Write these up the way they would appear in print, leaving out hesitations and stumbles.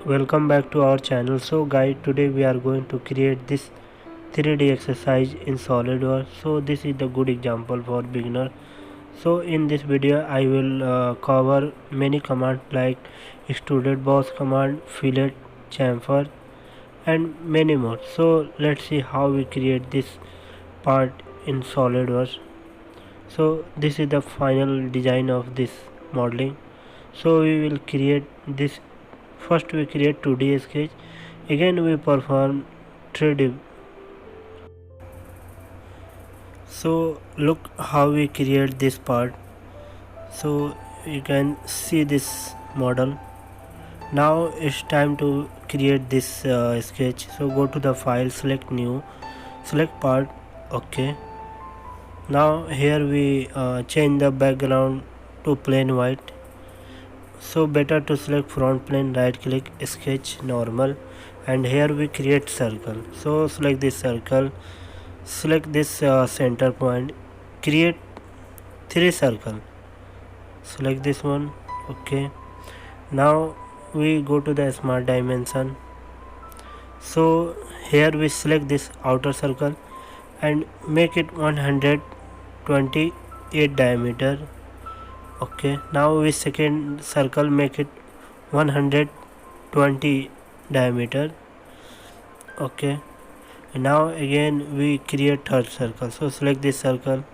Welcome back to our channel. So guys, today we are going to create this 3D exercise in Solidworks. So this is the good example for beginner. So in this video I will cover many commands like extruded boss command, fillet, chamfer and many more. So let's see how we create this part in Solidworks. So this is the final design of this modeling. So we will create this. First we create 2D sketch, again we perform 3D. So look how we create this part. So you can see this model. Now it's time to create this sketch. So go to the file, select new, select part, okay. Now here we change the background to plain white. So better to select front plane, right click, sketch normal, and here we create circle. So select this circle, select this center point, create 3 circle, select this one, okay. Now we go to the smart dimension. So here we select this outer circle and make it 128 diameter, okay. Now we second circle, make it 120 diameter, okay. Now again we create third circle. So select this circle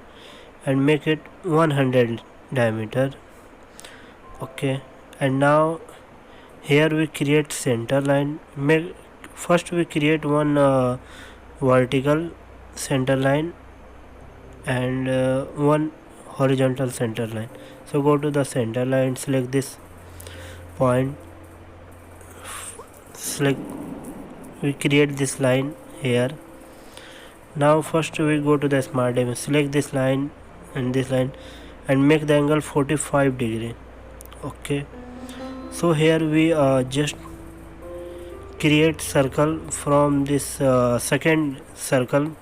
and make it 100 diameter, okay. And now here we create center line. First we create one vertical center line and one horizontal center line. So go to the center line, select this point, select, we create this line here. Now first we go to the smart dimension, select this line and make the angle 45 degree, okay. So here we just create circle from this second circle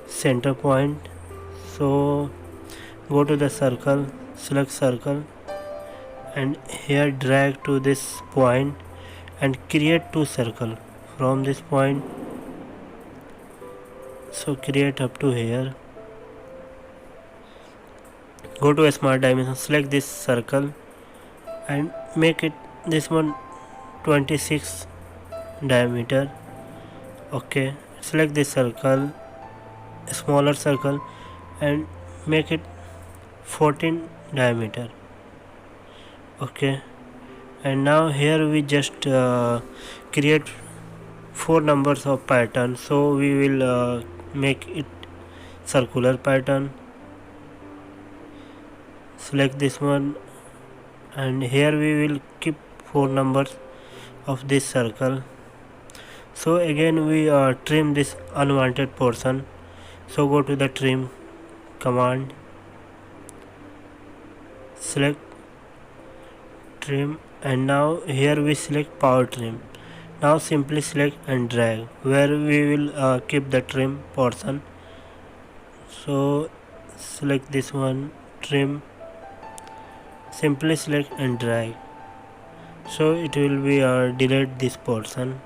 center point. So go to the circle, select circle and here drag to this point and create 2 circle from this point. So create up to here. Go to a smart dimension, select this circle and make it this one 26 diameter, okay. Select this circle, smaller circle and make it 14 diameter, okay. And now here we just create 4 numbers of pattern. So we will make it circular pattern, select this one and here we will keep 4 numbers of this circle. So again we trim this unwanted portion. So go to the trim command, select trim and now here we select power trim. Now simply select and drag where we will keep the trim portion. So select this one, trim, simply select and drag. So it will be delete this portion.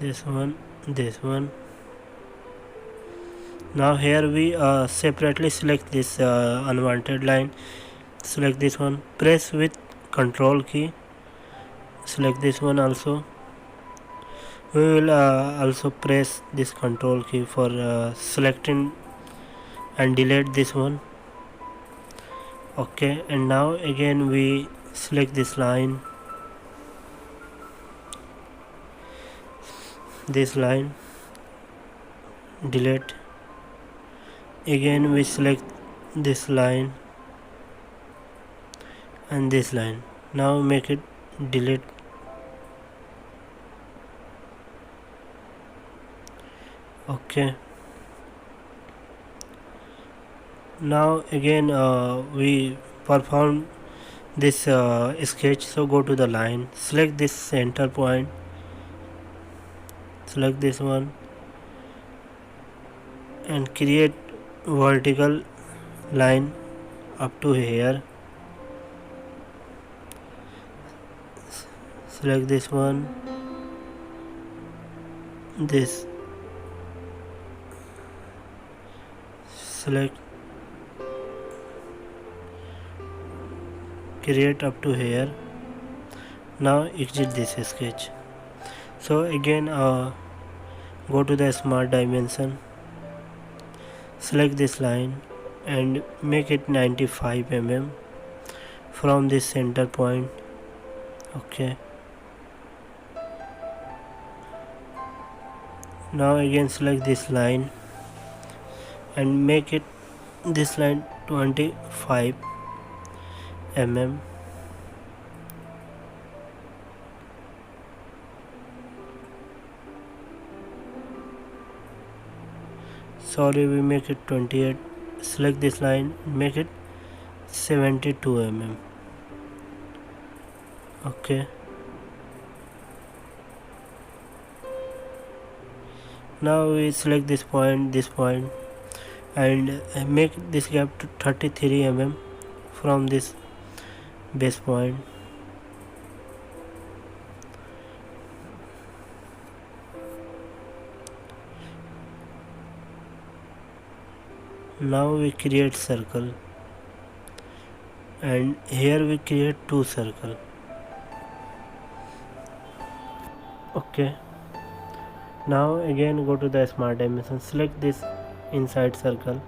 This one. Now here we separately select this unwanted line, select this one, press with control key, select this one also. We will also press this control key for selecting and delete this one, okay. And now again we select this line, delete. Again we select this line and this line. Now make it delete, okay. Now again we perform this sketch. So go to the line, select this center point, select this one and create vertical line up to here. Select this one, this, select, create up to here. Now exit this sketch. So again go to the smart dimension, select this line and make it 95 mm from this center point. Okay, now again select this line and make it this line 25 mm. Sorry, we make it 28. Select this line and make it 72 mm. Okay, now we select this point and make this gap to 33 mm from this base point. Now we create circle and here we create two circle. Okay, now again go to the smart dimension, select this inside circle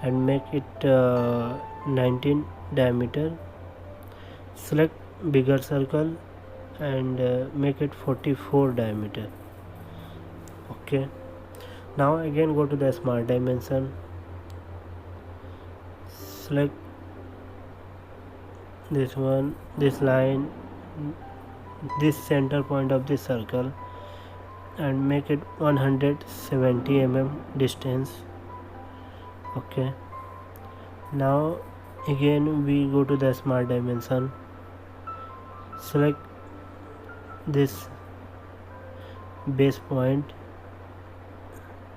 and make it 19 diameter. Select bigger circle and make it 44 diameter. Okay, now again go to the smart dimension, select this one, this line, this center point of this circle and make it 170 mm distance. Okay, now again we go to the smart dimension, select this base point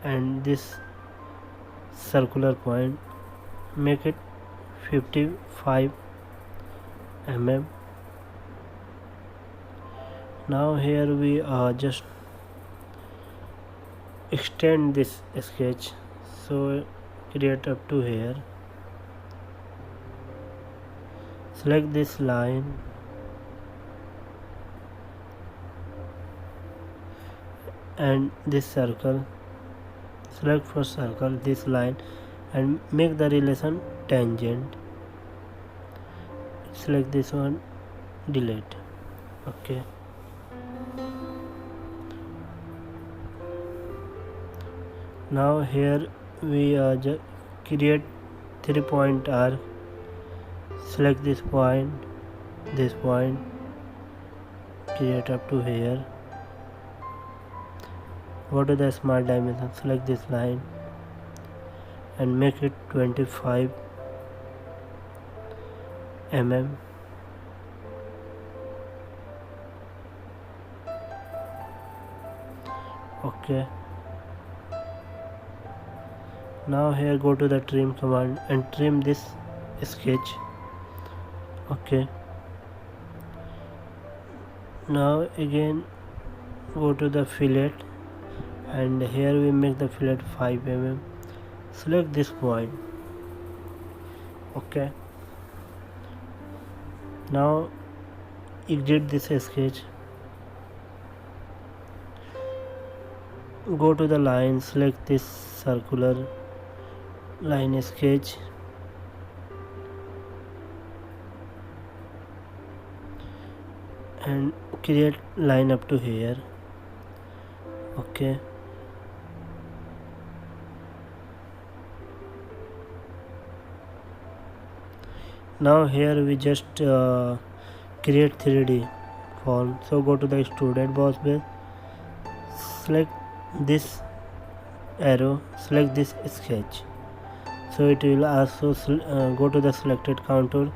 and this circular point, make it 55 mm. Now here we just extend this sketch, so create up to here, select this line and this circle, select for circle this line and make the relation tangent, select this one, delete. Okay, now here we create 3-point arc, select this point, create up to here, go to the smart dimension, select this line and make it 25 mm. Okay, now here go to the trim command and trim this sketch. Okay, now again go to the fillet and here we make the fillet 5 mm, select this point. Okay, now exit this sketch, go to the line, select this circular line sketch and create line up to here. Okay, now here we just create 3D form, so go to the Extrude boss base, select this arrow, select this sketch, so it will also go to the selected contour,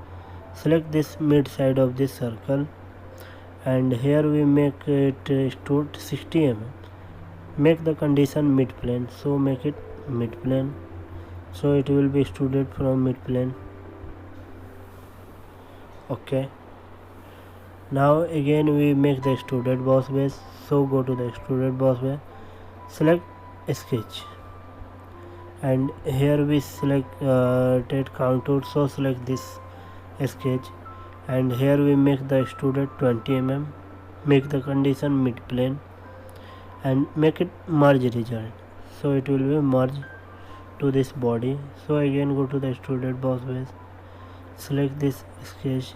select this mid side of this circle and here we make it extrude 60 mm make the condition mid plane, so make it mid plane, so it will be extruded from mid plane. Okay, now again we make the extruded boss base, so go to the extruded boss base, select sketch, and here we select contour, so select this sketch, and here we make the extruded 20 mm, make the condition mid plane and make it merge result, so it will be merge to this body. So again go to the extruded boss base, select this sketch,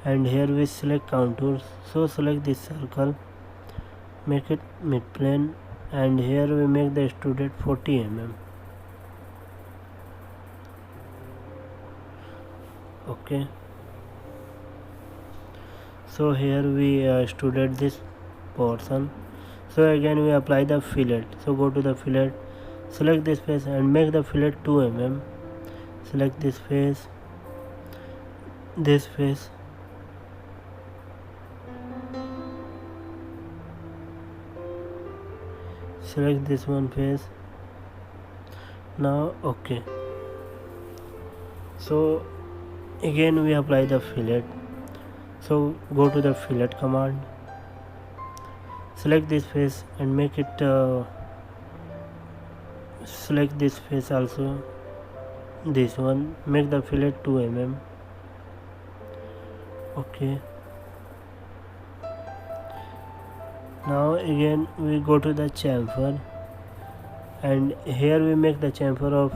and here we select contours, so select this circle, make it mid plane, and here we make the extruded 40 mm. Okay, so here we extruded this portion. So again we apply the fillet, so go to the fillet, select this face and make the fillet 2 mm, select this face, select this one face. Now okay, so again we apply the fillet, so go to the fillet command, select this face and make it select this face also, this one, make the fillet 2 mm. Okay, now again we go to the chamfer, and here we make the chamfer of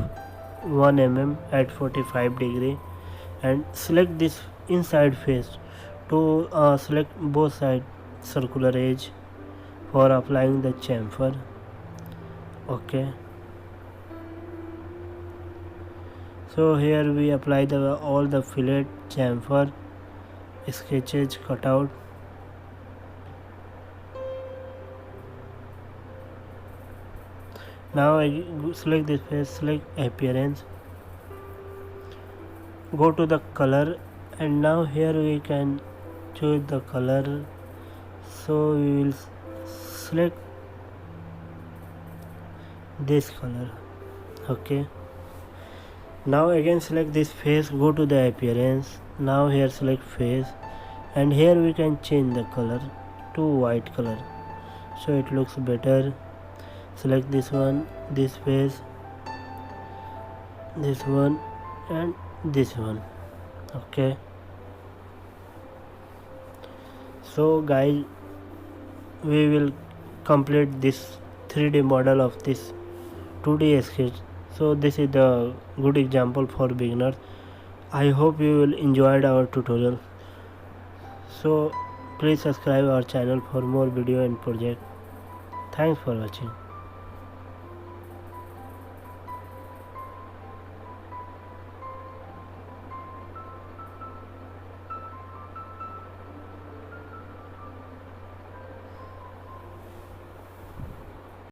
1 mm at 45 degree, and select this inside face to select both side circular edge for applying the chamfer. Okay, so here we apply all the fillet, chamfer, sketches, cutout. Now I select this face, select appearance, go to the color, and now here we can choose the color, so we will select this color. Okay, now again select this face, go to the appearance, now here select face, and here we can change the color to white color, so it looks better. Select this one, this face, this one, and this one. Okay, so guys, we will complete this 3D model of this 2D sketch. So this is the good example for beginners. I hope you will enjoy our tutorial. So please subscribe our channel for more video and project. Thanks for watching.